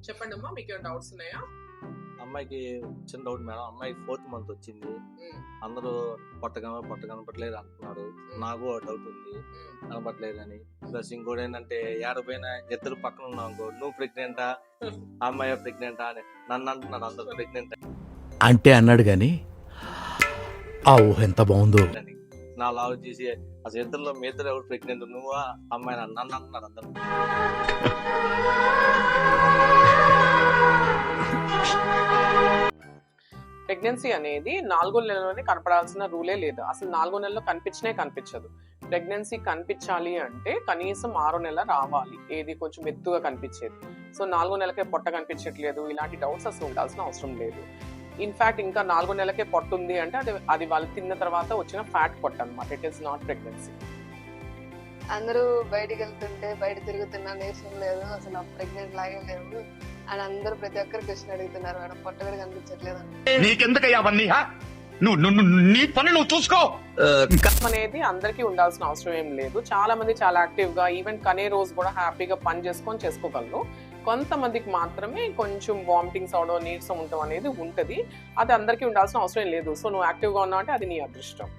చెప్పండి అమ్మా, మీకు ఏమైనా డౌట్స్ ఉన్నాయా? అమ్మాయికి చిన్న డౌట్ మేడం. అమ్మాయికి 4th మంత్ వచ్చింది. అందరూ పొట్ట కనపట్లేదు అంటున్నారు. నాకు డౌట్ ఉంది, కనపట్లేదు అని. ప్లస్ ఇంకోటి ఏంటంటే ఏడపోయినా ఇద్దరు పక్కన ఉన్నావు అనుకో, నువ్వు ప్రెగ్నెంటా అమ్మాయి ప్రెగ్నెంటా అని నన్ను అంటున్నారు అందరు ప్రెగ్నెంట్ అంటే అన్నాడు గాని ఆ ఊహ ఎంత బాగుందో. అని. నా లావ్ చేసి అసలు ఇద్దరులో మీ ఇద్దరు ఎవరు ప్రెగ్నెంట్, నువ్వా అమ్మాయి నన్ను అంటున్నారు అందరు. ప్రెగ్నెన్సీ అనేది 4వ నెలలోనే కనపడాల్సిన రూలే లేదు. అసలు 4వ నెలలో కనిపించదు. ప్రెగ్నెన్సీ కనిపించాలి అంటే కనీసం 6వ నెల రావాలి, ఏది కొంచెం ఎత్తుగా కనిపించేది. సో 4వ నెలకే పొట్ట కనిపించట్లేదు, ఇలాంటి డౌట్స్ అసలు ఉండాల్సిన అవసరం లేదు. ఇన్ఫాక్ట్ ఇంకా 4వ నెలకే పొట్ట ఉంది అంటే అది వాళ్ళు తిన్న తర్వాత వచ్చిన ఫ్యాట్ పొట్ట అనమాట. It is not pregnancy. అందరూ బయటికి వెళ్తుంటే బయట తిరుగుతున్నా నేర్చడం లేదు, అసలు ప్రెగ్నెంట్ లాగే లేవు అని అందరూ ప్రతి ఒక్కరు క్వశ్చన్ అడుగుతున్నారు. మేడం పొట్ట కూడా కనిపించట్లేదు నీ పని నువ్వు చూసుకో అనేది అందరికీ ఉండాల్సిన అవసరం ఏం లేదు. చాలా మంది చాలా యాక్టివ్ గా ఈవెన్ కనే రోజు కూడా హ్యాపీగా పని చేసుకోగలరు. కొంతమందికి మాత్రమే కొంచెం వామిటింగ్స్ అవడం, నీరసం ఉండడం అనేది ఉంటది. అది అందరికీ ఉండాల్సిన అవసరం లేదు. సో నువ్వు యాక్టివ్ గా ఉన్నావు అంటే అది నీ అదృష్టం.